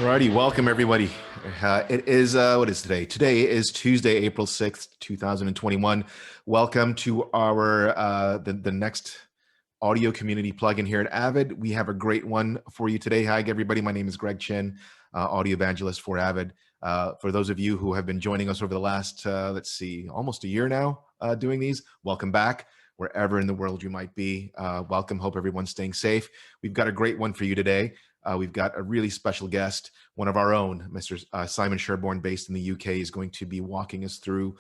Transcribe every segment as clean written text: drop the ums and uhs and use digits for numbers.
Alrighty, welcome everybody. It is, what is today? Today is Tuesday, April 6th, 2021. Welcome to our, the next audio community plugin here at Avid. We have a great one for you today. Hi everybody, my name is Greg Chin, audio evangelist for Avid. For those of you who have been joining us over the last, let's see, almost a year now doing these, welcome back. Wherever in the world you might be, welcome. Hope everyone's staying safe. We've got a great one for you today. We've got a really special guest, one of our own, Mr. Simon Sherbourne, based in the UK, is going to be walking us through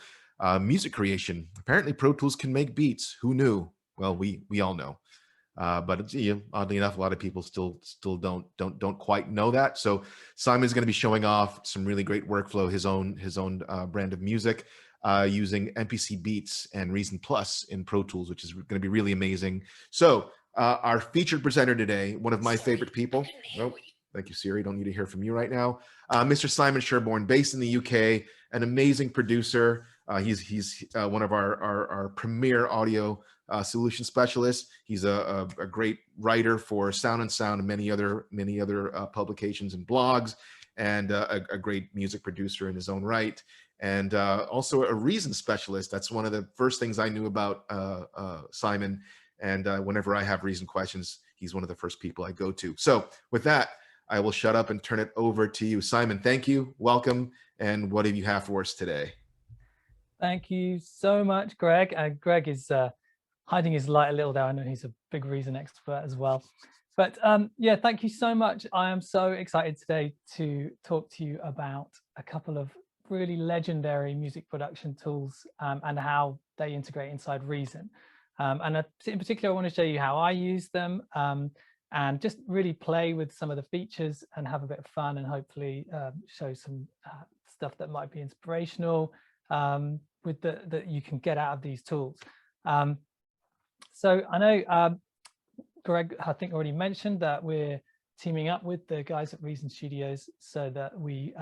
music creation. Apparently Pro Tools can make beats. Who knew? Well, we all know. But oddly enough, a lot of people still don't quite know that. So Simon's going to be showing off some really great workflow, his own brand of music, using MPC Beats and Reason Plus in Pro Tools, which is going to be really amazing. So our featured presenter today, one of my favorite people. Oh, thank you, Siri. Don't need to hear from you right now. Mr. Simon Sherbourne, based in the UK, an amazing producer. He's one of our premier audio solution specialists. He's a great writer for Sound and Sound and many other publications and blogs, and a great music producer in his own right. And also a Reason specialist. That's one of the first things I knew about Simon. And whenever I have Reason questions, he's one of the first people I go to. So with that, I will shut up and turn it over to you. Simon, thank you. Welcome. And what do you have for us today? Thank you so much, Greg. Greg is hiding his light a little there. I know he's a big Reason expert as well. But yeah, thank you so much. I am so excited today to talk to you about a couple of really legendary music production tools and how they integrate inside Reason. And in particular, I want to show you how I use them and just really play with some of the features and have a bit of fun, and hopefully show some stuff that might be inspirational with that you can get out of these tools. So I know Greg, I think, already mentioned that we're teaming up with the guys at Reason Studios so that we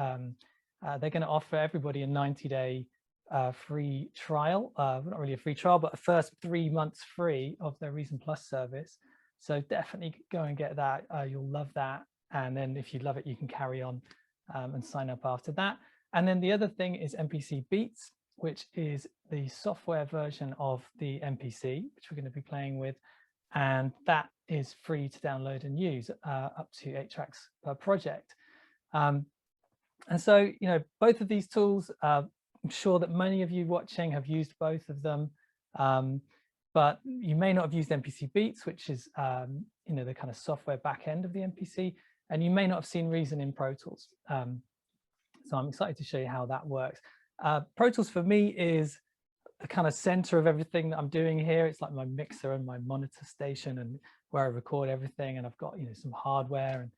they're going to offer everybody a 90-day free trial, not really a free trial, but a first 3 months free of their Reason Plus service. So definitely go and get that. You'll love that. And then if you love it, you can carry on and sign up after that. And then the other thing is MPC Beats, which is the software version of the MPC, which we're going to be playing with. And that is free to download and use up to 8 tracks per project. And so, you know, both of these tools, I'm sure that many of you watching have used both of them, but you may not have used MPC Beats, which is, you know, the kind of software back end of the MPC, and you may not have seen Reason in Pro Tools. So I'm excited to show you how that works. Pro Tools for me is the kind of center of everything that I'm doing here. It's like my mixer and my monitor station and where I record everything. And I've got, you know, some hardware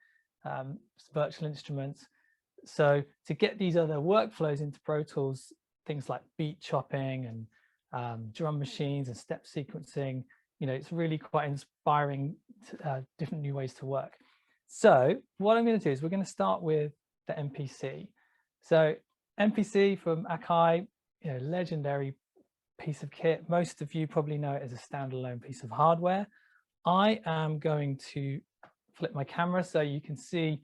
and some virtual instruments. So to get these other workflows into Pro Tools, things like beat chopping and drum machines and step sequencing, you know, it's really quite inspiring, different new ways to work. So what I'm going to do is we're going to start with the MPC. So MPC from Akai, you know, legendary piece of kit. Most of you probably know it as a standalone piece of hardware. I am going to flip my camera so you can see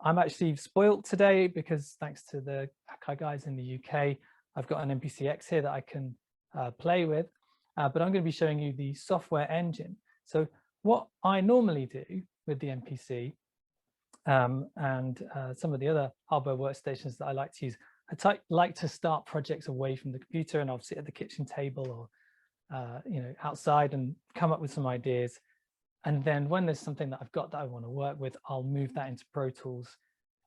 I'm actually spoilt today because thanks to the Akai guys in the UK, I've got an MPC-X here that I can play with, but I'm going to be showing you the software engine. So what I normally do with the MPC and some of the other hardware workstations that I like to use, I like to start projects away from the computer, and I'll sit at the kitchen table or you know, outside and come up with some ideas. And then when there's something that I've got that I want to work with, I'll move that into Pro Tools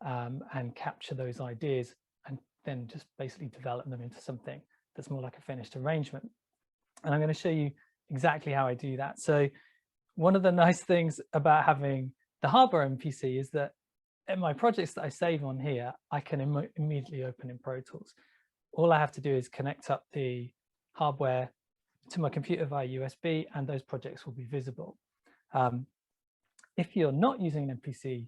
and capture those ideas and then just basically develop them into something that's more like a finished arrangement. And I'm going to show you exactly how I do that. So one of the nice things about having the hardware MPC is that in my projects that I save on here, I can immediately open in Pro Tools. All I have to do is connect up the hardware to my computer via USB, and those projects will be visible. If you're not using an MPC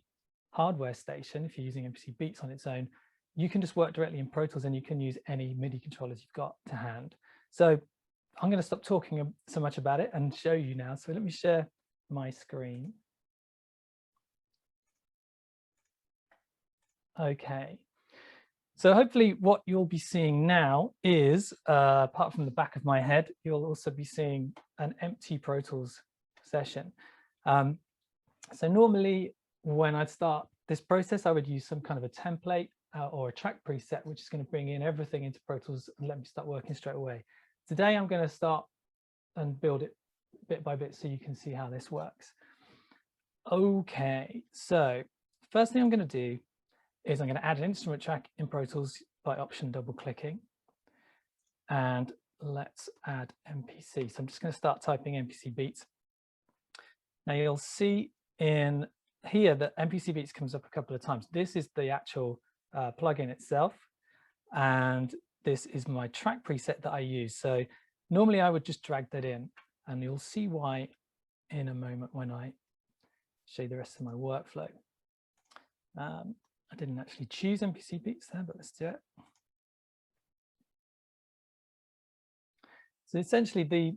hardware station, if you're using MPC Beats on its own, you can just work directly in Pro Tools and you can use any MIDI controllers you've got to hand. So I'm going to stop talking so much about it and show you now. So let me share my screen. Okay. So hopefully what you'll be seeing now is, apart from the back of my head, you'll also be seeing an empty Pro Tools session. So normally when I start this process, I would use some kind of a template or a track preset, which is going to bring in everything into Pro Tools and let me start working straight away. Today, I'm going to start and build it bit by bit so you can see how this works. Okay, so first thing I'm going to do is I'm going to add an instrument track in Pro Tools by option double clicking. And let's add MPC. So I'm just going to start typing MPC Beats. Now you'll see in here that MPC Beats comes up a couple of times. This is the actual plugin itself. And this is my track preset that I use. So normally I would just drag that in, and you'll see why in a moment when I show you the rest of my workflow. I didn't actually choose MPC Beats there, but let's do it. So essentially the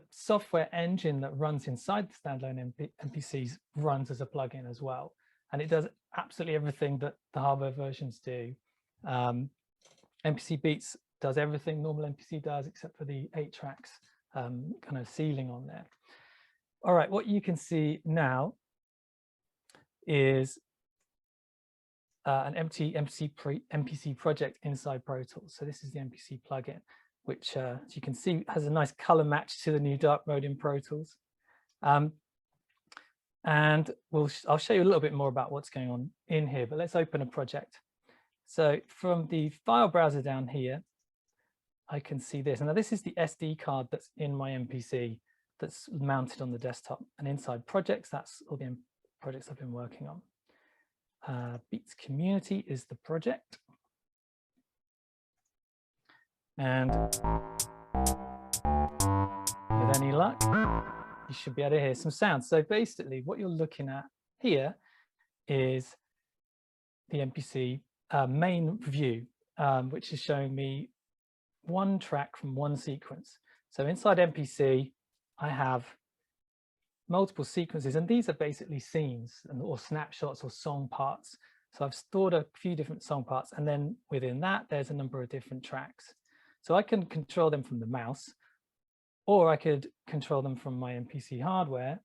software engine that runs inside the standalone MPCs runs as a plugin as well. And it does absolutely everything that the hardware versions do. MPC Beats does everything normal MPC does, except for the 8 tracks kind of ceiling on there. All right, what you can see now is an empty MPC project inside Pro Tools. So this is the MPC plugin, which as you can see has a nice color match to the new dark mode in Pro Tools. And I'll show you a little bit more about what's going on in here, but let's open a project. So from the file browser down here, I can see this. Now this is the SD card that's in my MPC that's mounted on the desktop, and inside projects, that's all the projects I've been working on. Beats Community is the project. And with any luck, you should be able to hear some sounds. So basically what you're looking at here is the MPC main view, which is showing me one track from one sequence. So inside MPC, I have multiple sequences, and these are basically scenes or snapshots or song parts. So I've stored a few different song parts, and then within that, there's a number of different tracks. So I can control them from the mouse, or I could control them from my MPC hardware.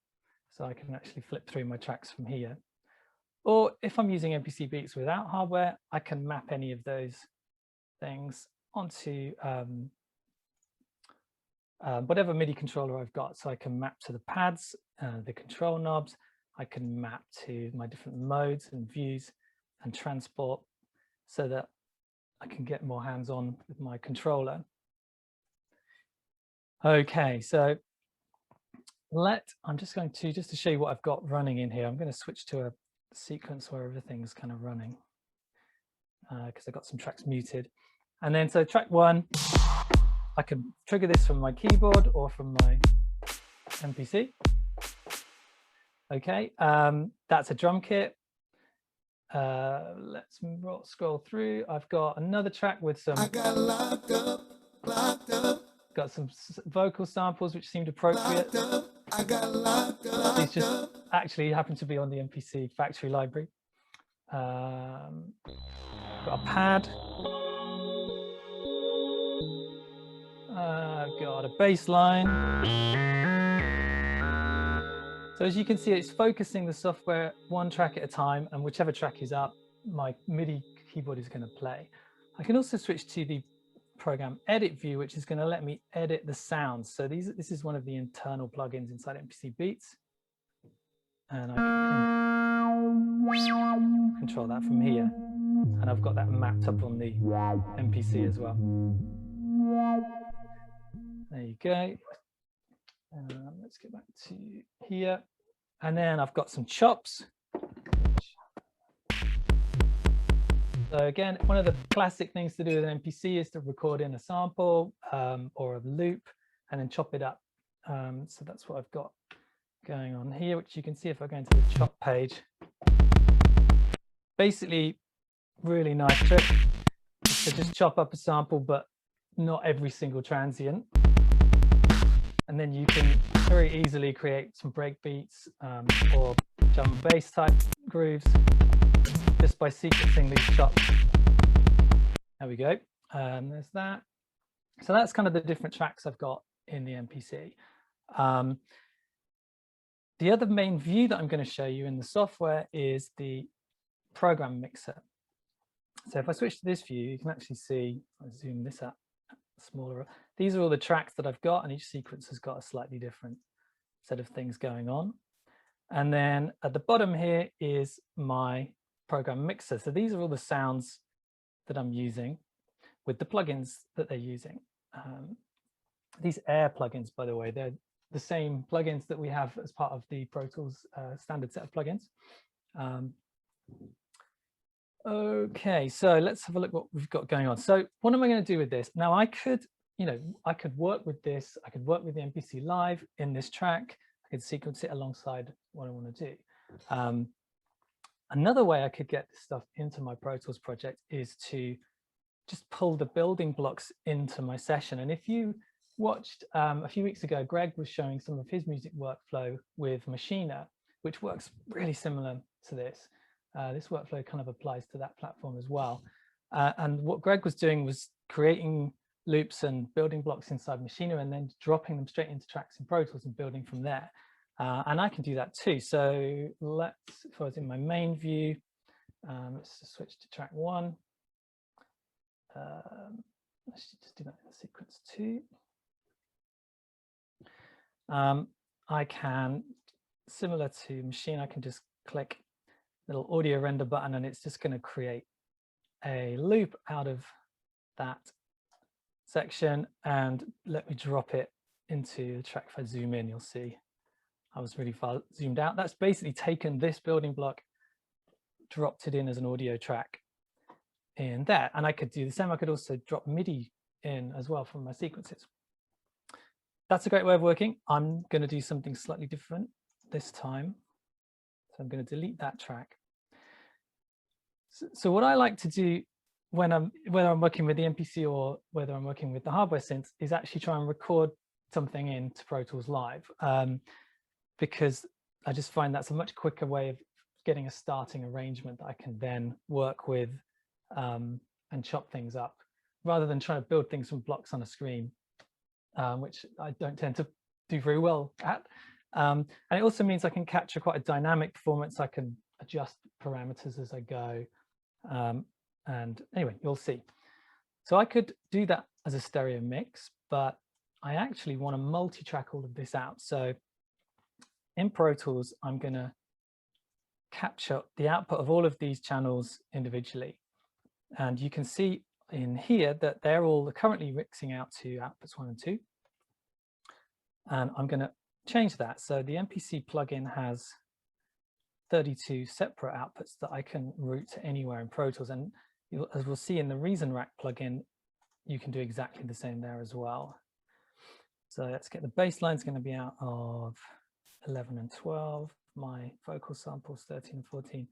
So I can actually flip through my tracks from here. Or if I'm using MPC Beats without hardware, I can map any of those things onto whatever MIDI controller I've got. So I can map to the pads, the control knobs. I can map to my different modes and views and transport so that I can get more hands-on with my controller. Okay, so I'm just going to, just to show you what I've got running in here, I'm going to switch to a sequence where everything's kind of running because I've got some tracks muted. And then, so track 1, I can trigger this from my keyboard or from my MPC. Okay, that's a drum kit. Let's scroll through. I've got another track with some. I got locked up. Got some vocal samples which seemed appropriate. I got locked up. These just actually happen to be on the MPC factory library. Got a pad. I've got a bass line. So as you can see, it's focusing the software one track at a time, and whichever track is up, my MIDI keyboard is going to play. I can also switch to the program edit view, which is going to let me edit the sounds. So this is one of the internal plugins inside MPC Beats. And I can control that from here. And I've got that mapped up on the MPC as well. There you go. Let's get back to here. And then I've got some chops. So again, one of the classic things to do with an MPC is to record in a sample or a loop and then chop it up. So that's what I've got going on here, which you can see if I go into the chop page. Basically, really nice trick to just chop up a sample, but not every single transient. And then you can very easily create some break beats or drum and bass type grooves just by sequencing these chops. There we go. There's that. So that's kind of the different tracks I've got in the MPC. The other main view that I'm going to show you in the software is the program mixer. So if I switch to this view, you can actually see, I'll zoom this out smaller. These are all the tracks that I've got, and each sequence has got a slightly different set of things going on. And then at the bottom here is my program mixer. So these are all the sounds that I'm using with the plugins that they're using. These Air plugins, by the way, they're the same plugins that we have as part of the Pro Tools standard set of plugins. Okay, so let's have a look what we've got going on. So what am I going to do with this? Now I could, I could work with this. I could work with the MPC Live in this track. I could sequence it alongside what I want to do. Another way I could get this stuff into my Pro Tools project is to just pull the building blocks into my session. And if you watched a few weeks ago, Greg was showing some of his music workflow with Machina, which works really similar to this. This workflow kind of applies to that platform as well. And what Greg was doing was creating loops and building blocks inside Machina and then dropping them straight into tracks in Pro Tools and building from there. And I can do that too. So if I was in my main view, let's just switch to track 1. Let's just do that in sequence 2. I can, similar to Machine, I can just click little audio render button and it's just going to create a loop out of that section, and let me drop it into the track. If I zoom in, you'll see I was really far zoomed out. That's basically taken this building block, dropped it in as an audio track in there. And I could do the same. I could also drop MIDI in as well from my sequences. That's a great way of working. I'm going to do something slightly different this time. So I'm going to delete that track. So what I like to do whether I'm working with the MPC or whether I'm working with the hardware synths is actually try and record something into Pro Tools Live, because I just find that's a much quicker way of getting a starting arrangement that I can then work with and chop things up, rather than trying to build things from blocks on a screen, which I don't tend to do very well at. And it also means I can capture quite a dynamic performance. I can adjust parameters as I go. And anyway, you'll see. So I could do that as a stereo mix, but I actually want to multi-track all of this out. So in Pro Tools, I'm going to capture the output of all of these channels individually. And you can see in here that they're all currently mixing out to outputs 1 and 2. And I'm going to change that. So the MPC plugin has 32 separate outputs that I can route to anywhere in Pro Tools. And as we'll see in the Reason Rack plugin, you can do exactly the same there as well. So let's get the bass line's going to be out of 11 and 12. My vocal samples 13 and 14.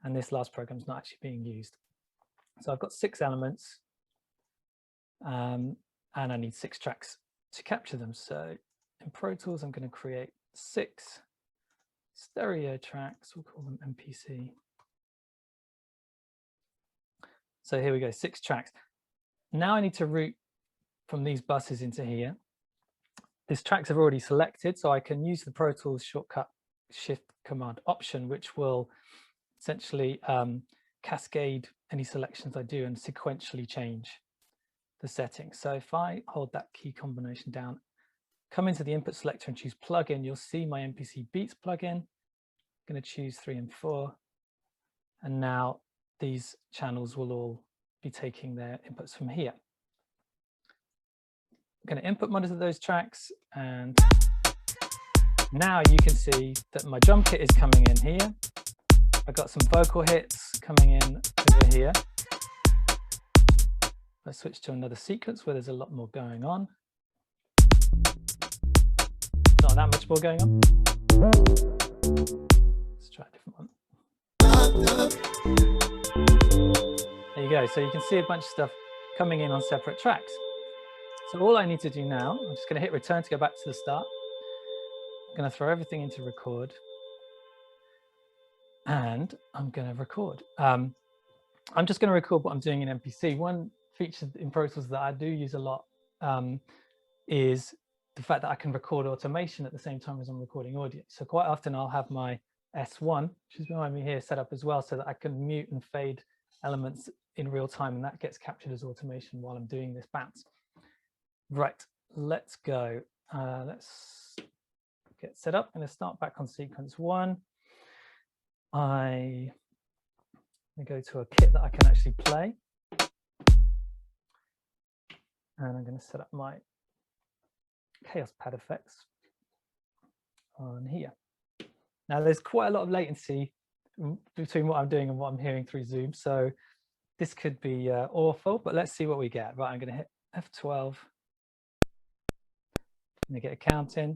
And this last program's not actually being used. So I've got 6 elements, and I need 6 tracks to capture them. So in Pro Tools, I'm going to create 6 stereo tracks. We'll call them MPC. So here we go, 6 tracks. Now I need to route from these buses into here. These tracks I've already selected, so I can use the Pro Tools shortcut Shift Command Option, which will essentially cascade any selections I do and sequentially change the settings. So if I hold that key combination down, come into the input selector and choose plugin, you'll see my MPC Beats plugin. I'm going to choose 3 and 4. And now these channels will all be taking their inputs from here. I'm going to input monitor those tracks, and now you can see that my drum kit is coming in here. I've got some vocal hits coming in over here. Let's switch to another sequence where there's a lot more going on. Not that much more going on. Let's try a different one. There you go. So you can see a bunch of stuff coming in on separate tracks. So all I need to do now, I'm just going to hit return to go back to the start. I'm going to throw everything into record. And I'm going to record. I'm just going to record what I'm doing in MPC. One feature in Pro Tools that I do use a lot is the fact that I can record automation at the same time as I'm recording audio. So quite often I'll have my S1, which is behind me here, set up as well, so that I can mute and fade elements in real time, and that gets captured as automation while I'm doing this bounce. Right, let's go. Let's get set up. I'm going to start back on sequence 1. I'm going to go to a kit that I can actually play. And I'm going to set up my chaos pad effects on here. Now there's quite a lot of latency between what I'm doing and what I'm hearing through Zoom. So this could be awful, but let's see what we get. Right, I'm going to hit F12. I'm going to get a count in.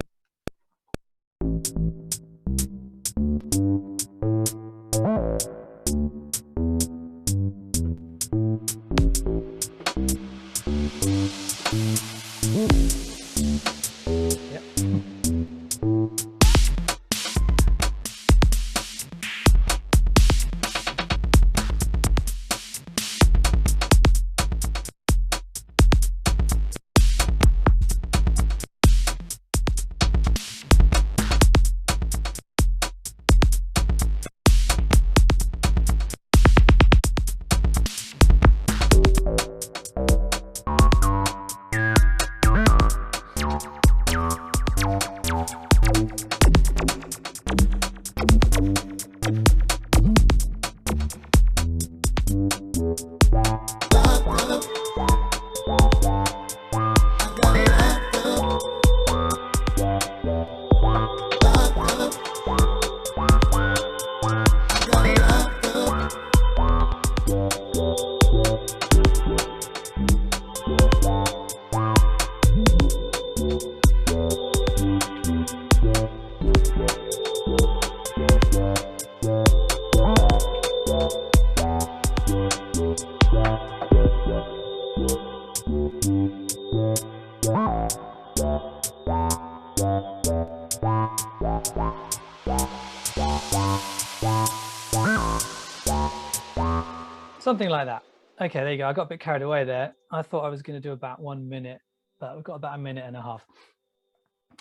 Something like that. Okay, there you go. I got a bit carried away there. I thought I was going to do about 1 minute, but we've got about 1.5 minutes. All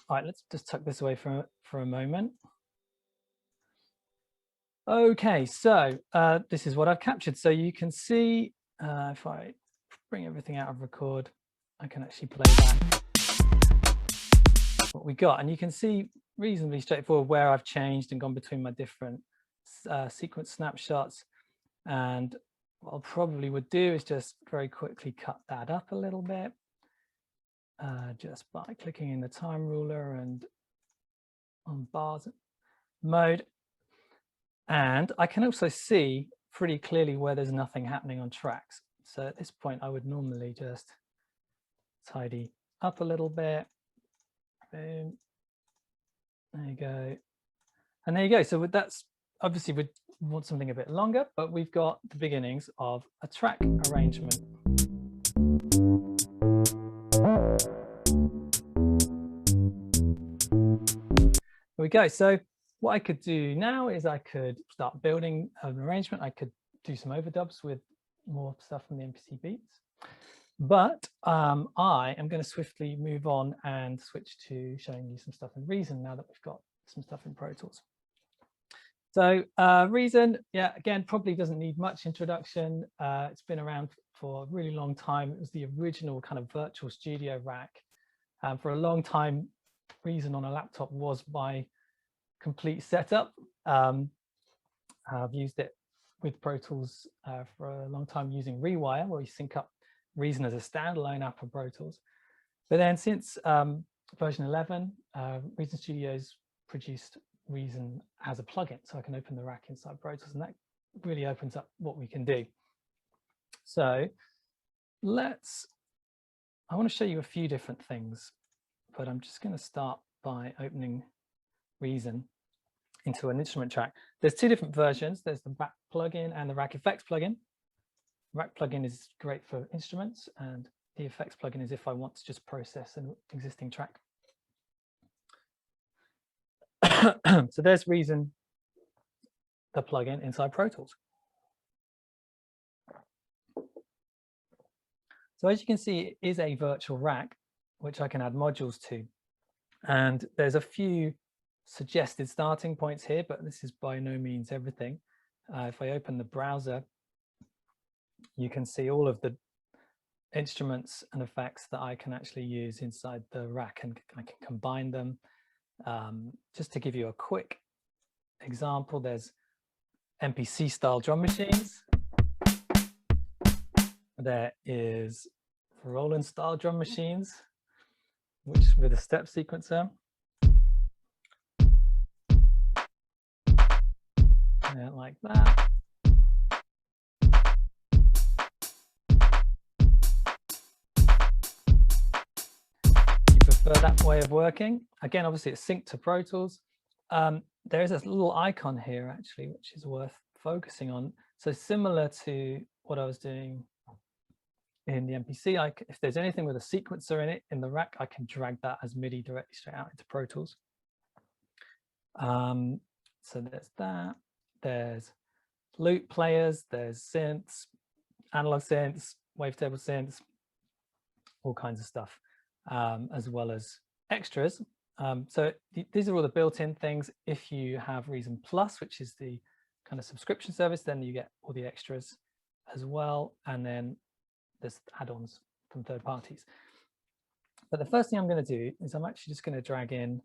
right, let's just tuck this away for a moment. Okay, so this is what I've captured. So you can see if I bring everything out of record, I can actually play back what we got. And you can see reasonably straightforward where I've changed and gone between my different sequence snapshots. And what I probably would do is just very quickly cut that up a little bit, just by clicking in the time ruler and on bars mode. And I can also see pretty clearly where there's nothing happening on tracks. So at this point, I would normally just tidy up a little bit. Boom. There you go. And there you go. So that's obviously we want something a bit longer, but we've got the beginnings of a track arrangement. Here we go. So what I could do now is I could start building an arrangement. I could do some overdubs with more stuff from the MPC Beats, but I am going to swiftly move on and switch to showing you some stuff in Reason now that we've got some stuff in Pro Tools. So Reason, yeah, again, probably doesn't need much introduction. It's been around for a really long time. It was the original kind of virtual studio rack. For a long time, Reason on a laptop was my complete setup. I've used it with Pro Tools for a long time using Rewire, where you sync up Reason as a standalone app for Pro Tools. But then since version 11, Reason Studios produced Reason as a plugin, so I can open the rack inside Pro Tools, and that really opens up what we can do. So I want to show you a few different things, but I'm just going to start by opening Reason into an instrument track. There's two different versions. There's the rack plugin and the rack effects plugin. Rack plugin is great for instruments, and the effects plugin is if I want to just process an existing track. So there's Reason, the plugin inside Pro Tools. So as you can see, it is a virtual rack, which I can add modules to. And there's a few suggested starting points here, but this is by no means everything. If I open the browser, you can see all of the instruments and effects that I can actually use inside the rack, and I can combine them. Just to give you a quick example, there's MPC style drum machines. There is Roland style drum machines, which with a step sequencer. Yeah, like that. You prefer that way of working? Again, obviously it's synced to Pro Tools. There is a little icon here actually, which is worth focusing on. So similar to what I was doing in the MPC, if there's anything with a sequencer in it in the rack, I can drag that as MIDI directly straight out into Pro Tools. So there's that. There's loop players, there's synths, analog synths, wavetable synths, all kinds of stuff, as well as extras. So these are all the built-in things. If you have Reason Plus, which is the kind of subscription service, then you get all the extras as well. And then there's add-ons from third parties. But the first thing I'm going to do is I'm actually just going to drag in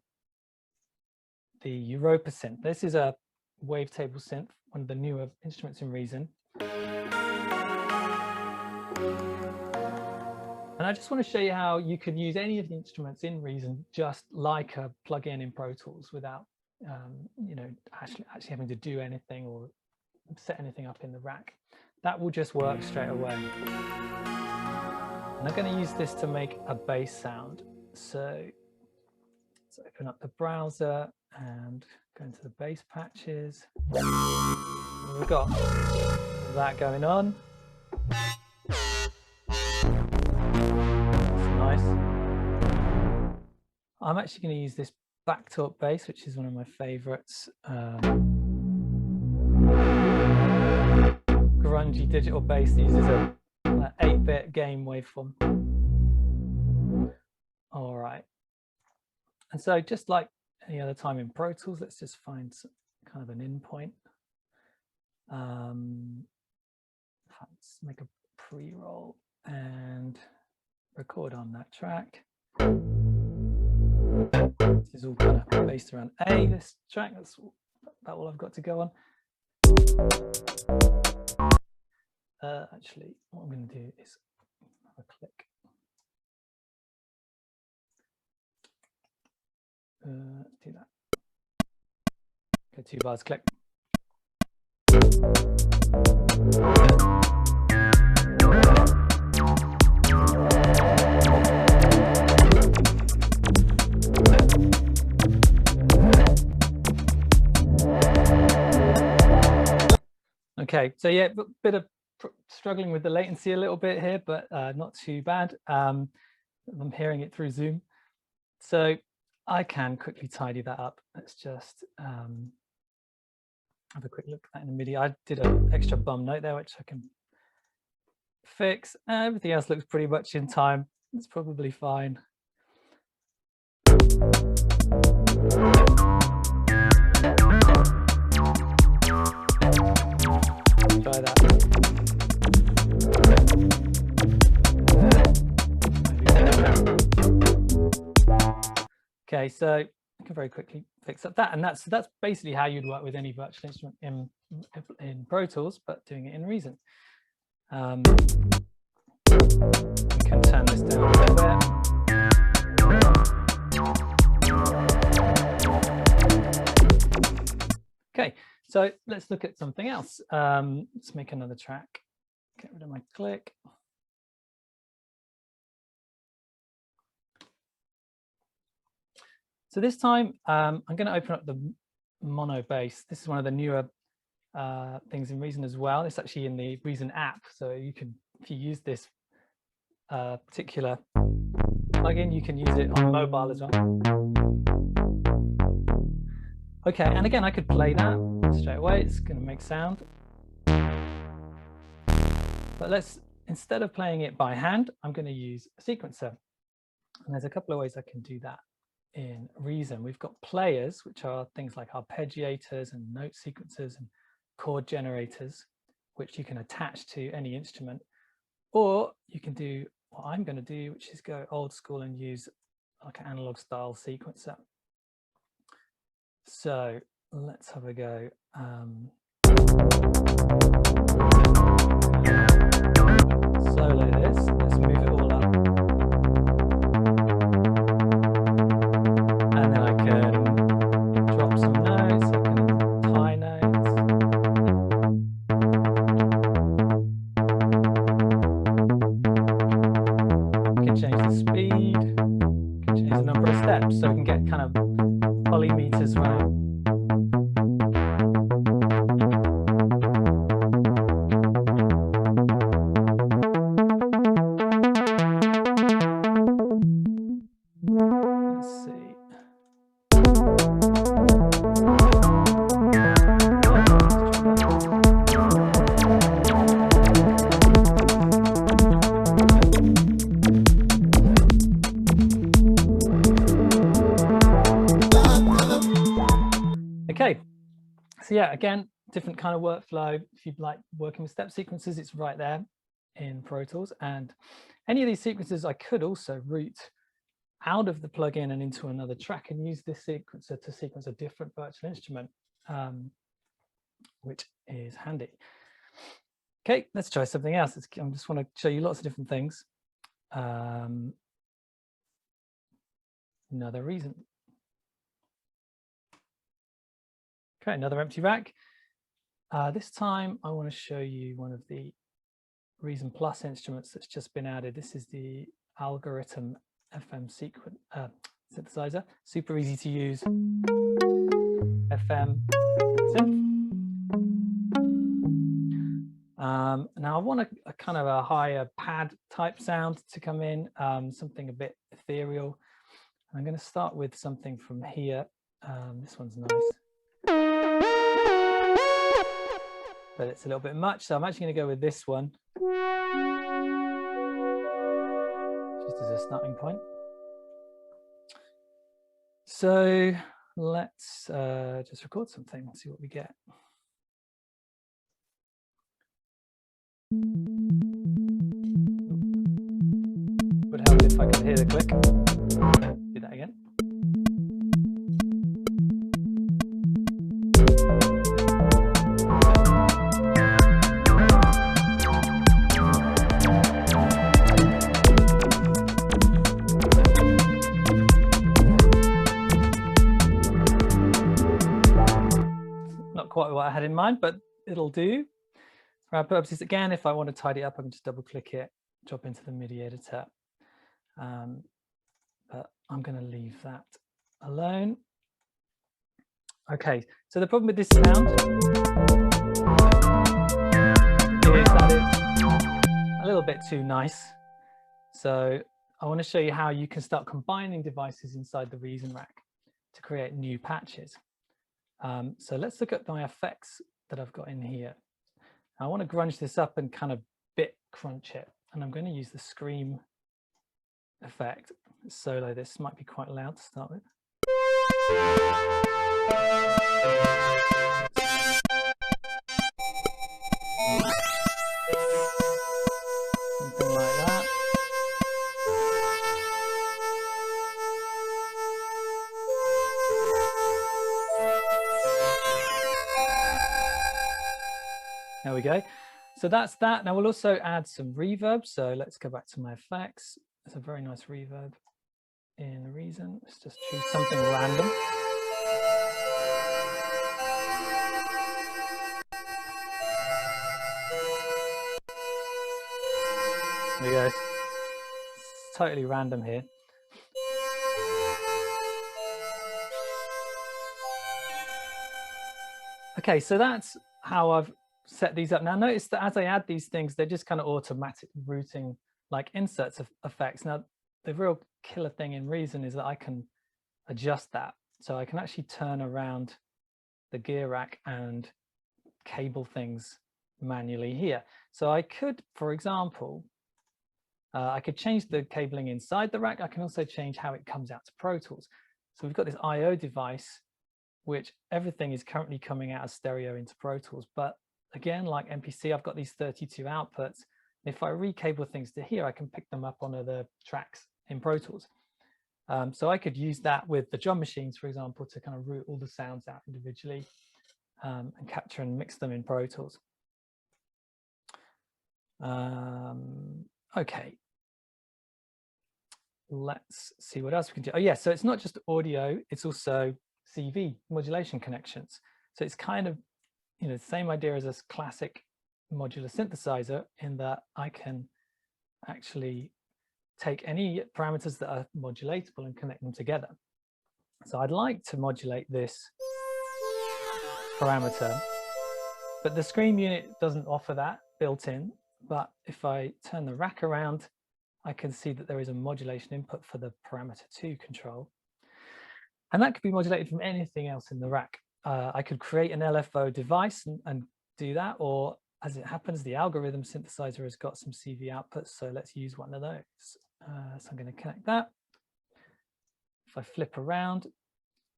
the Europa Synth. This is a wavetable synth, one of the newer instruments in Reason. And I just want to show you how you could use any of the instruments in Reason just like a plugin in Pro Tools without, you know, actually having to do anything or set anything up in the rack. That will just work straight away. And I'm going to use this to make a bass sound. So let's open up the browser and go into the bass patches. We've got that going on. That's nice. I'm actually going to use this backtalk bass, which is one of my favorites. Grungy digital bass uses a 8-bit game waveform. All right. And so just like any other time in Pro Tools, let's just find some kind of an in point. Let's make a pre-roll and record on that track. This is all kind of based around A, this track. That's about all I've got to go on. Actually, what I'm going to do is have a click. Do that. Go 2 bars, click. Okay, so yeah, a bit of struggling with the latency a little bit here, but not too bad. I'm hearing it through Zoom. So I can quickly tidy that up. Let's just have a quick look at that in the MIDI. I did an extra bum note there, which I can fix. Everything else looks pretty much in time. It's probably fine. Try that. Okay, so I can very quickly fix up that, and that's basically how you'd work with any virtual instrument in Pro Tools, but doing it in Reason. We can turn this down a little bit. Okay, so let's look at something else. Let's make another track. Get rid of my click. So this time, I'm going to open up the mono bass. This is one of the newer things in Reason as well. It's actually in the Reason app. So you can, if you use this particular plugin. You can use it on mobile as well. Okay, and again, I could play that straight away. It's going to make sound. But instead of playing it by hand, I'm going to use a sequencer. And there's a couple of ways I can do that in Reason. We've got players, which are things like arpeggiators and note sequencers and chord generators, which you can attach to any instrument. Or you can do what I'm going to do, which is go old school and use like an analog style sequencer. So let's have a go. Solo this. Let's move it all up. And then I can drop some notes. I can tie notes. You can change the speed. You can change the number of steps. So we can get kind of polymeters running. Okay, so yeah, again, different kind of workflow. If you like working with step sequences, it's right there in Pro Tools. And any of these sequences I could also route out of the plugin and into another track and use this sequencer to sequence a different virtual instrument, which is handy. Okay, let's try something else. I just want to show you lots of different things. Another Reason. Okay, another empty rack. This time I want to show you one of the Reason Plus instruments that's just been added. This is the Algorithm FM synthesizer. Super easy to use. FM synth. Now I want a kind of a higher pad type sound to come in, something a bit ethereal. I'm going to start with something from here. This one's nice, but it's a little bit much, so I'm actually going to go with this one just as a starting point. So let's just record something and see what we get. Would help if I could hear the click. Do that again. Not quite what I had in mind, but it'll do. For our purposes, again, if I want to tidy it up, I can just double click it, drop into the MIDI editor. But I'm going to leave that alone. Okay, so the problem with this sound is that it's a little bit too nice. So I want to show you how you can start combining devices inside the Reason rack to create new patches. So let's look at my effects that I've got in here. I want to grunge this up and kind of bit crunch it. And I'm going to use the scream effect. Solo this might be quite loud to start with. Something like that. There we go. So that's that. Now we'll also add some reverb. So let's go back to my effects. There's a very nice reverb in Reason. Let's just choose something random. There we go. It's totally random here. Okay, so that's how I've set these up. Now notice that as I add these things, they're just kind of automatic routing like inserts of effects. Now, the real killer thing in Reason is that I can adjust that. So I can actually turn around the gear rack and cable things manually here. So I could, for example, I could change the cabling inside the rack. I can also change how it comes out to Pro Tools. So we've got this I/O device, which everything is currently coming out as stereo into Pro Tools. But again, like MPC, I've got these 32 outputs. If I recable things to here, I can pick them up on other tracks in Pro Tools. So I could use that with the drum machines, for example, to kind of route all the sounds out individually and capture and mix them in Pro Tools. Okay. Let's see what else we can do. Oh yeah, so it's not just audio, it's also CV, modulation connections. So it's kind of, you know, the same idea as a classic modular synthesizer in that I can actually take any parameters that are modulatable and connect them together. So I'd like to modulate this parameter, but the Scream unit doesn't offer that built in. But if I turn the rack around, I can see that there is a modulation input for the parameter 2 control. And that could be modulated from anything else in the rack. I could create an LFO device and do that, or as it happens, the algorithm synthesizer has got some CV outputs, so let's use one of those. So I'm going to connect that. If I flip around,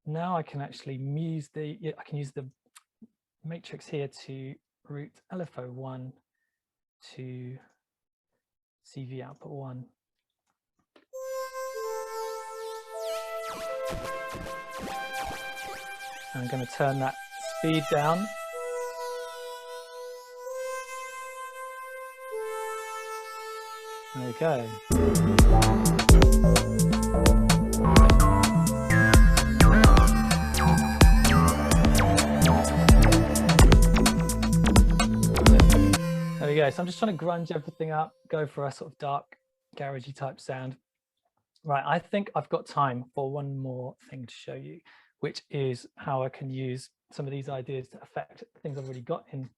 now I can actually use the matrix here to route LFO1 to CV output 1. I'm going to turn that speed down. There we go. There we go. So I'm just trying to grunge everything up, go for a sort of dark, garagey type sound. Right, I think I've got time for one more thing to show you, which is how I can use some of these ideas to affect things I've already got in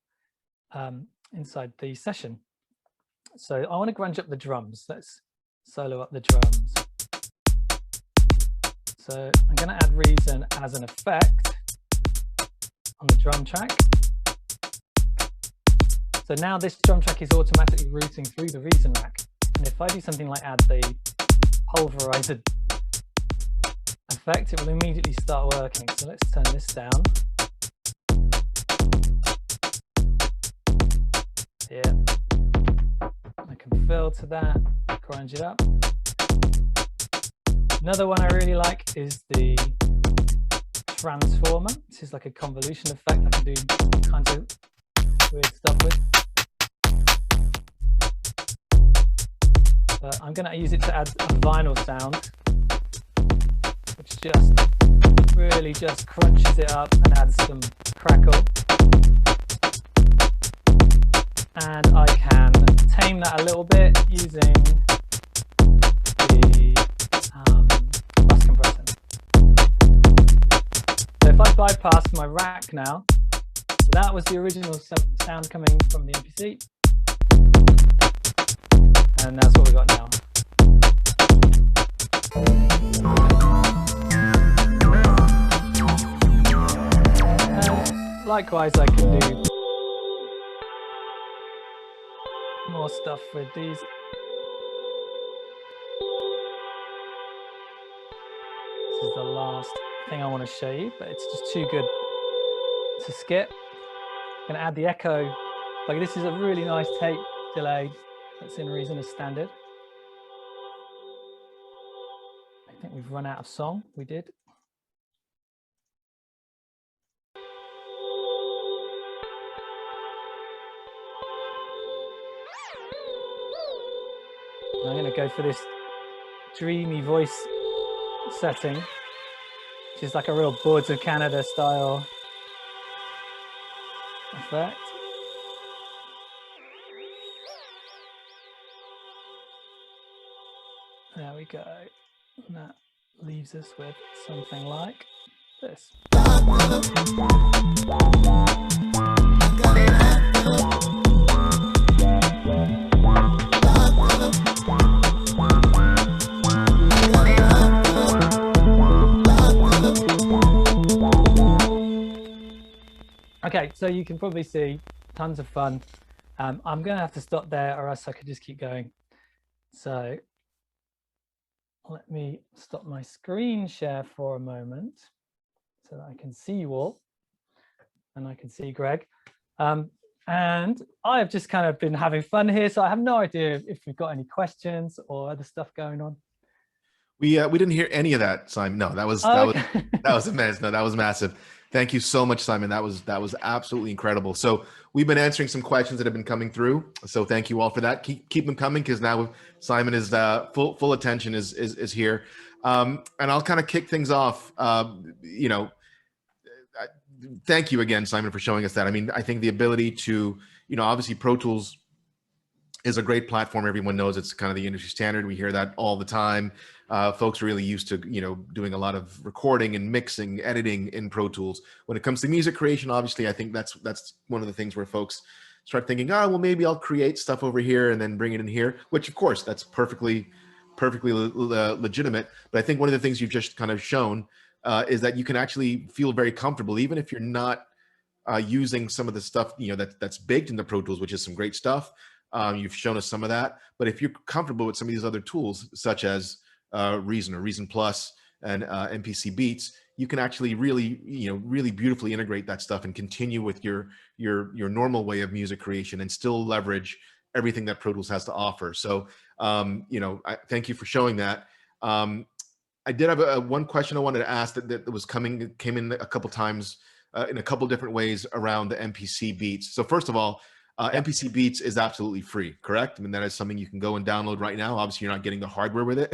inside the session. So I want to grunge up the drums. Let's solo up the drums. So I'm going to add Reason as an effect on the drum track. So now this drum track is automatically routing through the Reason rack. And if I do something like add the pulverizer effect, it will immediately start working. So let's turn this down. Yeah. I can filter that, grunge it up. Another one I really like is the transformer. This is like a convolution effect I can do kinds of weird stuff with. But I'm going to use it to add a vinyl sound, which just really just crunches it up and adds some crackle. And I can tame that a little bit using the bus compressor. So if I bypass my rack now, that was the original sound coming from the MPC. And that's what we got now. And likewise, I can do more stuff with these. This is the last thing I want to show you, but it's just too good to skip. I'm going to add the echo. Like, this is a really nice tape delay that's in Reason as standard. I think we've run out of song. We did. I'm going to go for this dreamy voice setting, which is like a real Boards of Canada style effect. There we go. And that leaves us with something like this. Okay, so you can probably see tons of fun. I'm going to have to stop there, or else I could just keep going. So let me stop my screen share for a moment so that I can see you all, and I can see Greg. And I've just kind of been having fun here, so I have no idea if we've got any questions or other stuff going on. We didn't hear any of that, Simon. No, that was immense. No, that was massive. Thank you so much, Simon. That was absolutely incredible. So we've been answering some questions that have been coming through. So thank you all for that. Keep them coming, because now Simon is full attention is here. And I'll kind of kick things off. Thank you again, Simon, for showing us that. I mean, I think the ability to, obviously Pro Tools is a great platform. Everyone knows it's kind of the industry standard. We hear that all the time. Folks are really used to, doing a lot of recording and mixing, editing in Pro Tools. When it comes to music creation, obviously, I think that's one of the things where folks start thinking, oh, well, maybe I'll create stuff over here and then bring it in here, which of course, that's perfectly legitimate. But I think one of the things you've just kind of shown is that you can actually feel very comfortable, even if you're not using some of the stuff, that's baked into Pro Tools, which is some great stuff. You've shown us some of that, but if you're comfortable with some of these other tools, such as Reason or Reason Plus and MPC Beats, you can actually really beautifully integrate that stuff and continue with your normal way of music creation and still leverage everything that Pro Tools has to offer. So, I thank you for showing that. I did have one question I wanted to ask that came in a couple times in a couple different ways around the MPC Beats. So first of all, MPC Beats is absolutely free, correct? I mean, that is something you can go and download right now. Obviously, you're not getting the hardware with it.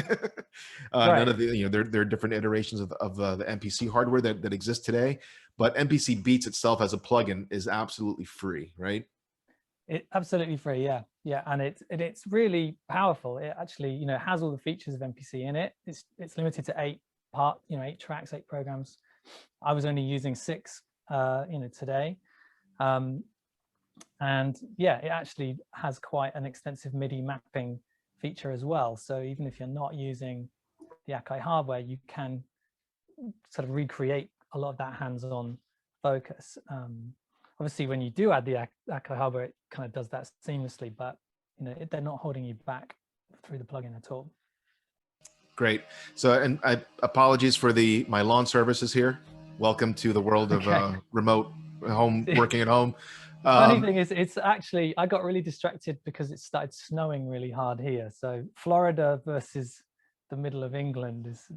Right. None of the, there are different iterations of the MPC hardware that exists today, but MPC Beats itself as a plugin is absolutely free, right? It absolutely free, yeah, and it's really powerful. It actually, has all the features of MPC in it. It's limited to 8 tracks, 8 programs. I was only using 6, today. And yeah, it actually has quite an extensive MIDI mapping feature as well. So even if you're not using the Akai hardware, you can sort of recreate a lot of that hands-on focus. Obviously, when you do add the Akai hardware, it kind of does that seamlessly, but they're not holding you back through the plugin at all. Great. So, and apologies for my lawn services here. Welcome to the world of remote home, working at home. Funny thing is, it's actually, I got really distracted because it started snowing really hard here. So Florida versus the middle of England is.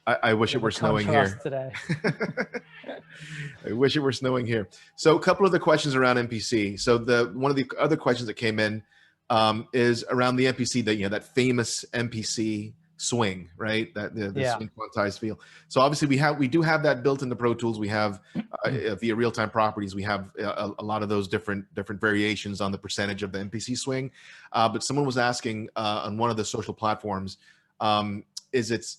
I wish it were snowing here today. I wish it were snowing here. So a couple of the questions around MPC. So one of the other questions that came in is around the MPC, that famous MPC swing, right? That the swing quantized feel. So obviously we do have that built into Pro Tools. We have via real-time properties, we have a lot of those different variations on the percentage of the MPC swing. But someone was asking on one of the social platforms, if it's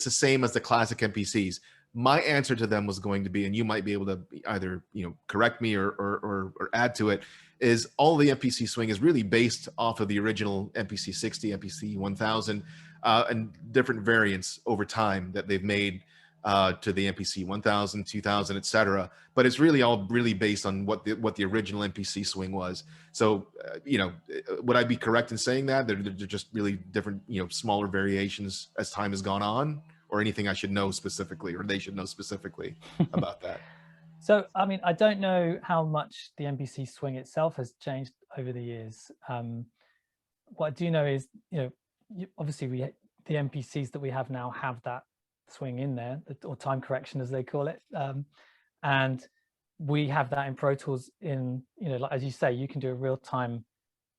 the same as the classic MPCs. My answer to them was going to be, and you might be able to either correct me or add to it, is all the MPC swing is really based off of the original MPC 60, MPC 1000, and different variants over time that they've made to the MPC 1000, 2000, etc. But it's really all based on what the original MPC swing was. So, would I be correct in saying that they're just really different, smaller variations as time has gone on, or anything I should know specifically, or they should know specifically about that? So, I mean, I don't know how much the MPC swing itself has changed over the years. What I do know is, obviously the MPCs that we have now have that swing in there, or time correction as they call it. And we have that in Pro Tools in, like, as you say, you can do a real-time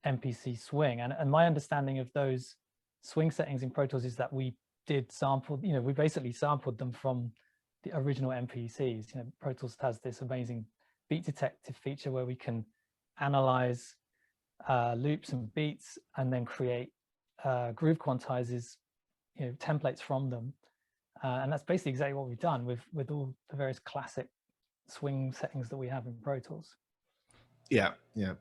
MPC swing. And my understanding of those swing settings in Pro Tools is that we did sample, we basically sampled them from the original MPCs. Pro Tools has this amazing beat detective feature where we can analyze loops and beats and then create groove quantizers, templates from them. And that's basically exactly what we've done with all the various classic swing settings that we have in Pro Tools. Yeah,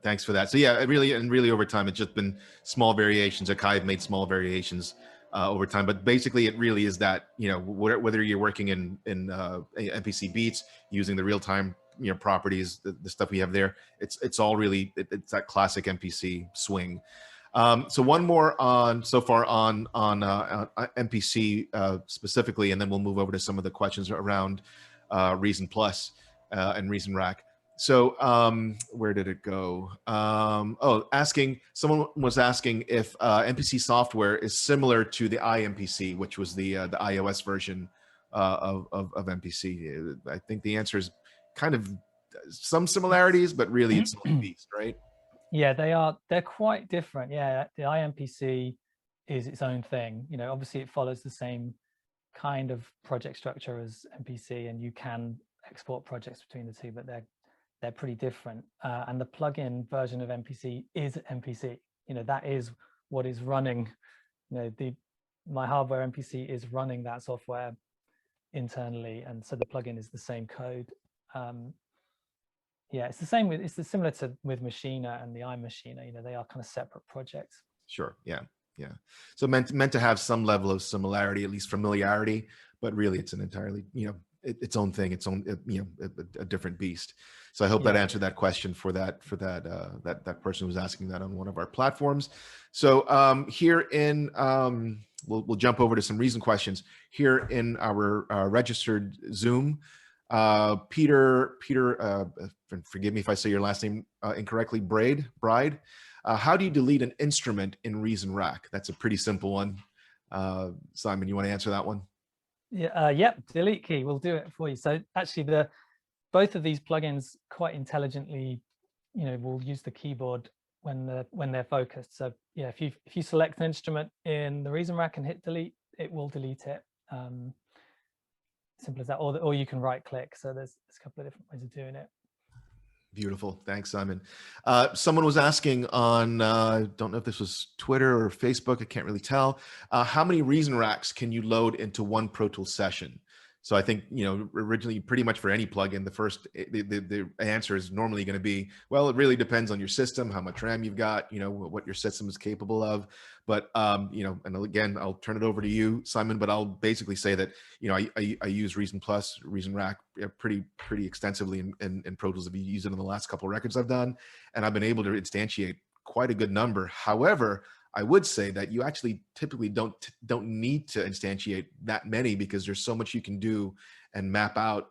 thanks for that. So yeah, really over time, it's just been small variations. Akai have made small variations over time, but basically it really is that, whether you're working in MPC Beats using the real-time properties, the stuff we have there. It's all really it's that classic MPC swing. So one more on so far on MPC specifically, and then we'll move over to some of the questions around Reason Plus and Reason Rack. So where did it go? Someone was asking if MPC software is similar to the iMPC, which was the iOS version of MPC. I think the answer is kind of some similarities, but really it's a beast, right? Yeah, they're quite different. Yeah, the iMPC is its own thing. Obviously it follows the same kind of project structure as MPC, and you can export projects between the two, but they're pretty different. And the plugin version of MPC is MPC. That is what is running. My hardware MPC is running that software internally, and so the plugin is the same code. Yeah, it's the same it's similar to with Machina and the iMachina. They are kind of separate projects. Sure. Yeah. So meant to have some level of similarity, at least familiarity, but really it's an entirely its own thing, its own a different beast. So I hope that answered that question for that person who was asking that on one of our platforms. So here in we'll jump over to some Reason questions here in our registered Zoom. Peter, forgive me if I say your last name incorrectly, Bride. How do you delete an instrument in Reason Rack? That's a pretty simple one. Simon, you want to answer that one? Yeah, yep, delete key will do it for you. So actually both of these plugins quite intelligently, will use the keyboard when they're focused. So yeah, if you select an instrument in the Reason Rack and hit delete, it will delete it. Simple as that. Or you can right click. So there's a couple of different ways of doing it. Beautiful. Thanks, Simon. Someone was asking on, don't know if this was Twitter or Facebook, I can't really tell, how many Reason Racks can you load into one Pro Tools session? So I think, originally pretty much for any plugin, the answer is normally going to be, well, it really depends on your system, how much RAM you've got, what your system is capable of. But, and again, I'll turn it over to you, Simon, but I'll basically say that, I use Reason Plus, Reason Rack pretty extensively in Pro Tools. I've used it in the last couple of records I've done, and I've been able to instantiate quite a good number. However, I would say that you actually typically don't need to instantiate that many, because there's so much you can do and map out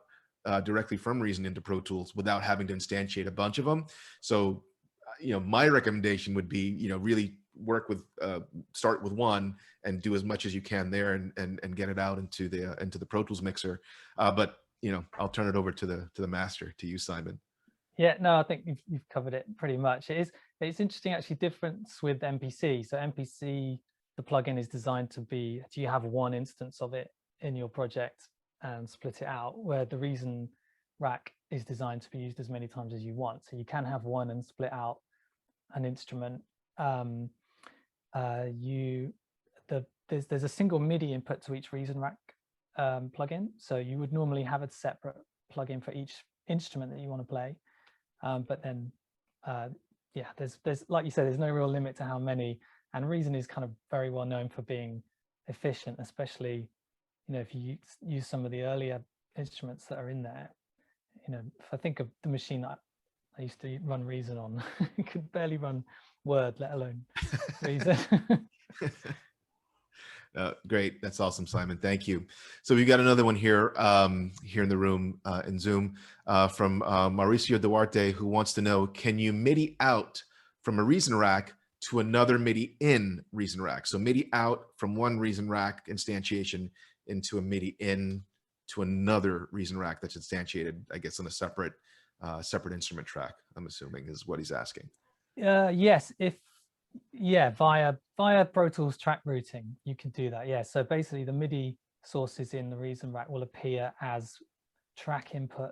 directly from Reason into Pro Tools without having to instantiate a bunch of them. So, my recommendation would be, really work with, start with one and do as much as you can there and get it out into the Pro Tools mixer. But, I'll turn it over to the master, to you, Simon. Yeah, no, I think you've covered it pretty much. It's interesting, actually, difference with MPC. So MPC, the plugin is designed to be, do you have one instance of it in your project and split it out, where the Reason Rack is designed to be used as many times as you want. So you can have one and split out an instrument. There's a single MIDI input to each Reason Rack plugin. So you would normally have a separate plugin for each instrument that you want to play. But then, yeah, there's like you said, there's no real limit to how many. And Reason is kind of very well known for being efficient, especially, if you use some of the earlier instruments that are in there. If I think of the machine that I used to run Reason on, it could barely run Word, let alone Reason. Great. That's awesome, Simon. Thank you. So we've got another one here, here in the room in Zoom from Mauricio Duarte, who wants to know, can you MIDI out from a Reason Rack to another MIDI in Reason Rack? So MIDI out from one Reason Rack instantiation into a MIDI in to another Reason Rack that's instantiated, I guess, on a separate instrument track, I'm assuming is what he's asking. Yes, via Pro Tools track routing, you can do that. Yeah, so basically the MIDI sources in the Reason Rack will appear as track input,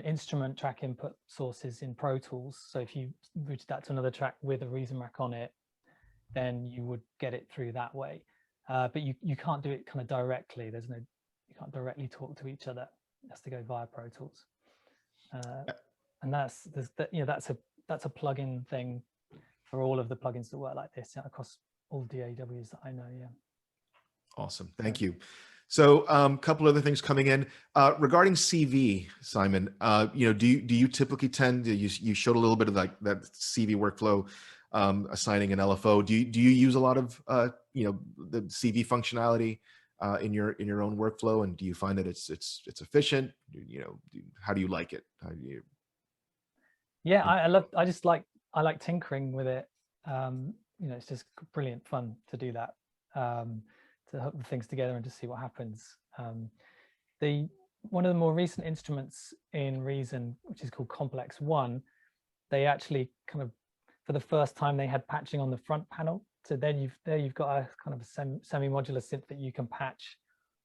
instrument track input sources in Pro Tools. So if you routed that to another track with a Reason Rack on it, then you would get it through that way. But you can't do it kind of directly. You can't directly talk to each other. It has to go via Pro Tools. And that's a plugin thing for all of the plugins that work like this across all DAWs that I know. Yeah. Awesome. Thank you. So a couple other things coming in regarding CV, Simon. Do you typically tend to you showed a little bit of like that CV workflow, assigning an LFO. Do you use a lot of the CV functionality in your own workflow, and do you find that it's efficient? How do you like it? How do you? Yeah, I like tinkering with it. It's just brilliant fun to do that, to hook the things together and to see what happens. One of the more recent instruments in Reason, which is called Complex One, they actually kind of, for the first time, they had patching on the front panel. So then you've got a kind of a semi-modular synth that you can patch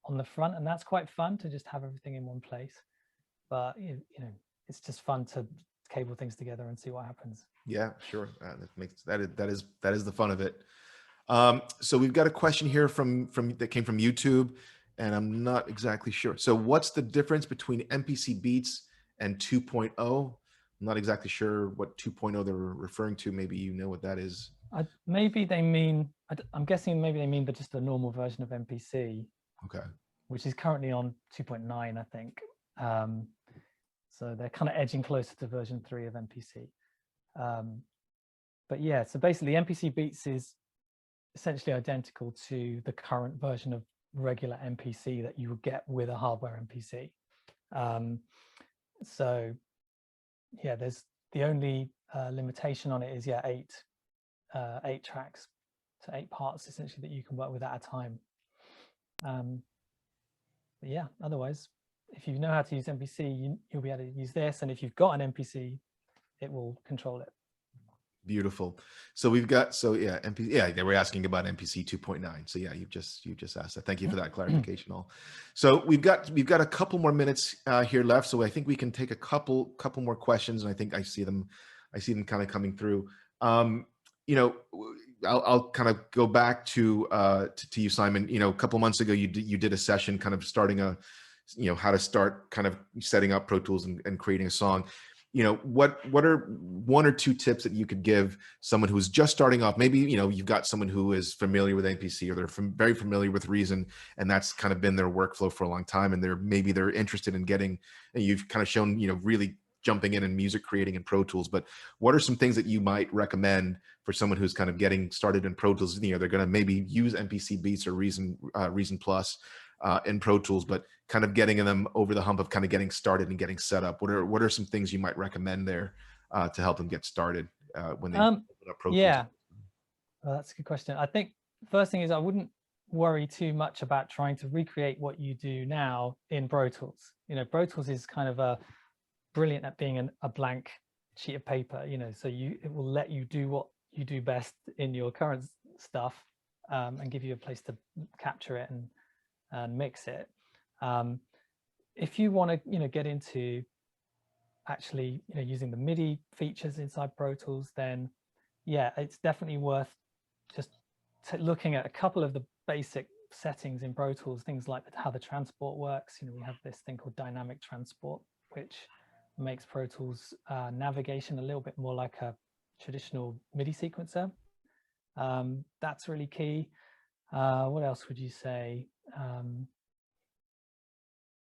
on the front, and that's quite fun to just have everything in one place. But it's just fun to cable things together and see what happens. Yeah, sure. That is the fun of it. So we've got a question here from that came from YouTube, and I'm not exactly sure. So what's the difference between MPC Beats and 2.0? I'm not exactly sure what 2.0 they're referring to. Maybe you know what that is. Maybe they mean, I'm guessing maybe they mean just a normal version of MPC. Okay. Which is currently on 2.9, I think. So they're kind of edging closer to version 3 of MPC. But yeah, so basically MPC Beats is essentially identical to the current version of regular MPC that you would get with a hardware MPC. So yeah, there's the only limitation on it is 8 tracks, so 8 parts essentially that you can work with at a time. But yeah, otherwise, if you know how to use MPC, you'll be able to use this, and if you've got an MPC, it will control it. Beautiful. So we've got MPC. Yeah, they were asking about MPC 2.9. So yeah, you just asked that. Thank you for that clarification. All. So we've got a couple more minutes here left. So I think we can take a couple more questions, and I think I see them kind of coming through. I'll kind of go back to you, Simon. A couple months ago, you did a session kind of starting how to start kind of setting up Pro Tools and creating a song. What are 1 or 2 tips that you could give someone who's just starting off? Maybe, you've got someone who is familiar with MPC, or they're very familiar with Reason, and that's kind of been their workflow for a long time. And they're interested in getting, and you've kind of shown, really jumping in and music creating in Pro Tools. But what are some things that you might recommend for someone who's kind of getting started in Pro Tools? They're going to maybe use MPC Beats or Reason Plus in Pro Tools, but kind of getting them over the hump of kind of getting started and getting set up. What are some things you might recommend there to help them get started when they open up Pro Tools? Yeah, well, that's a good question. I think the first thing is I wouldn't worry too much about trying to recreate what you do now in Pro Tools. Pro Tools is kind of brilliant at being a blank sheet of paper, so it will let you do what you do best in your current stuff, and give you a place to capture it and mix it. If you want to get into actually using the MIDI features inside Pro Tools, then yeah, it's definitely worth just looking at a couple of the basic settings in Pro Tools, things like how the transport works. We have this thing called dynamic transport, which makes Pro Tools navigation a little bit more like a traditional MIDI sequencer. That's really key. What else would you say?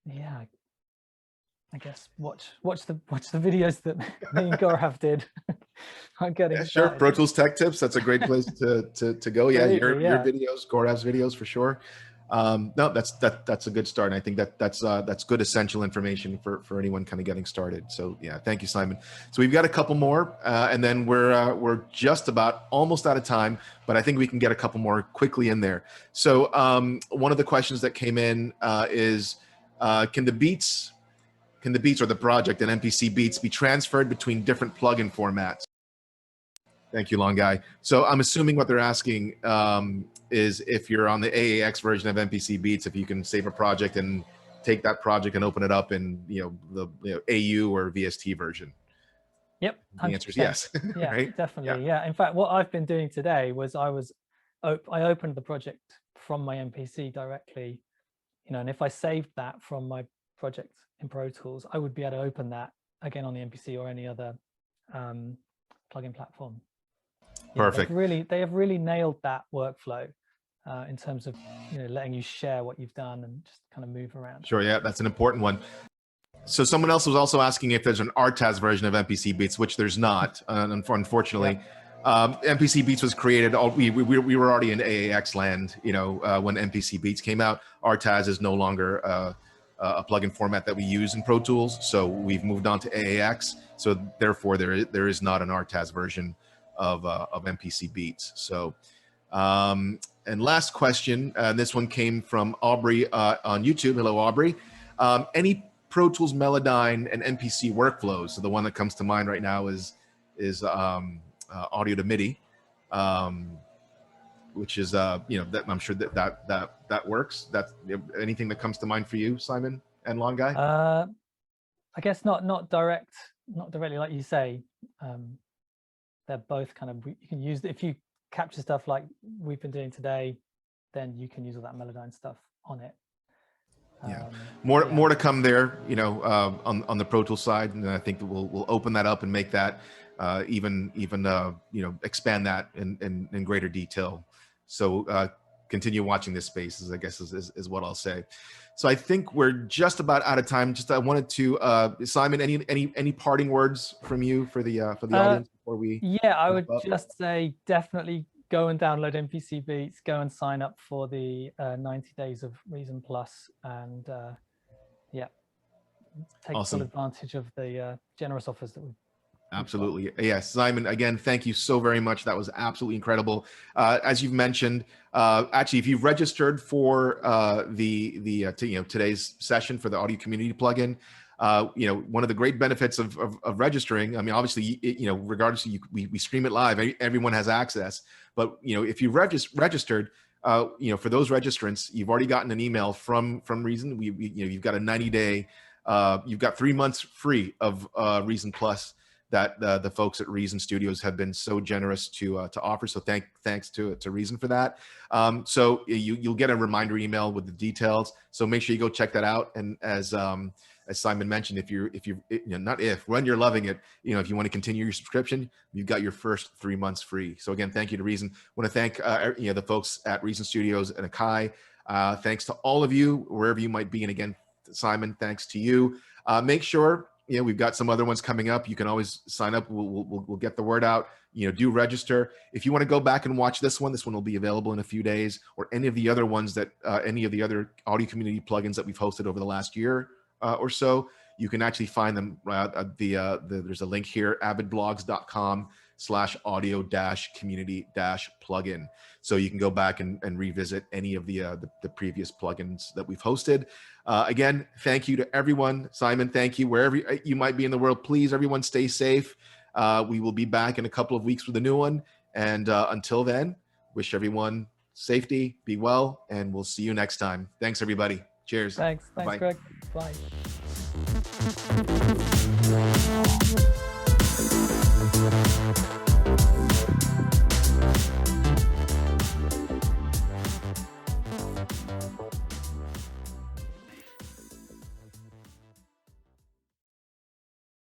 Yeah, I guess watch the videos that me and Gaurav did. I'm getting sure. Pro Tools Tech Tips. That's a great place to go. Yeah, your videos, Gaurav's videos for sure. No, that's a good start. And I think that's good essential information for anyone kind of getting started. So yeah, thank you, Simon. So we've got a couple more, and then we're just about almost out of time, but I think we can get a couple more quickly in there. So one of the questions that came in is, can the beats or the project and MPC Beats be transferred between different plugin formats? Thank you, long guy. So I'm assuming what they're asking is if you're on the AAX version of MPC Beats, if you can save a project and take that project and open it up in the AU or VST version. Yep. The answer is yes. Yeah, right? definitely. Yeah. In fact, what I've been doing today was I opened the project from my MPC directly, and if I saved that from my project in Pro Tools, I would be able to open that again on the MPC or any other plugin platform. Perfect. They have really nailed that workflow. in terms of letting you share what you've done and just kind of move around. Sure, yeah, that's an important one. So someone else was also asking if there's an RTAS version of MPC Beats, which there's not, unfortunately. Yep. MPC Beats was created, we were already in AAX land, when MPC Beats came out. RTAS is no longer a plugin format that we use in Pro Tools, so we've moved on to AAX. So therefore, there is not an RTAS version of MPC Beats. So, and last question, this one came from Aubrey on YouTube. Hello, Aubrey. Any Pro Tools Melodyne and MPC workflows? So the one that comes to mind right now is audio to MIDI, which is that I'm sure that works. That's anything that comes to mind for you, Simon and Long Guy? I guess not directly like you say. They're both kind of, you can use, if you capture stuff like we've been doing today, then you can use all that Melodyne stuff on it. Yeah, more to come there, on the Pro Tools side, and I think we'll open that up and make that even expand that in greater detail. So continue watching this space, I guess is what I'll say. So I think we're just about out of time. Just I wanted to Simon, any parting words from you for the audience before we? Yeah, I would just say definitely go and download MPC Beats, go and sign up for the 90 Days of Reason Plus, and take full advantage of the generous offers that we've. Absolutely. Yes, Simon, again, thank you so very much. That was absolutely incredible. As you've mentioned, actually, if you've registered for today's session for the audio community plugin, one of the great benefits of registering, I mean, obviously, regardless, we stream it live, everyone has access. But, if you registered, for those registrants, you've already gotten an email from Reason. You've got a 90-day, you've got 3 months free of Reason Plus that the folks at Reason Studios have been so generous to offer. So thanks to Reason for that. So you'll get a reminder email with the details. So make sure you go check that out. And as Simon mentioned, when you're loving it, if you want to continue your subscription, you've got your first 3 months free. So again, thank you to Reason. I want to thank the folks at Reason Studios and Akai. Thanks to all of you wherever you might be. And again, Simon, thanks to you. Make sure. We've got some other ones coming up. You can always sign up. We'll get the word out. Do register. If you want to go back and watch this one will be available in a few days, or any of the other ones any of the other audio community plugins that we've hosted over the last year or so. You can actually find them. There's a link here, avidblogs.com/audio-community-plugin. So you can go back and revisit any of the previous plugins that we've hosted. Again, thank you to everyone. Simon, thank you. Wherever you might be in the world, please, everyone, stay safe. We will be back in a couple of weeks with a new one. And until then, wish everyone safety, be well, and we'll see you next time. Thanks, everybody. Cheers. Thanks, Bye. Greg. Bye.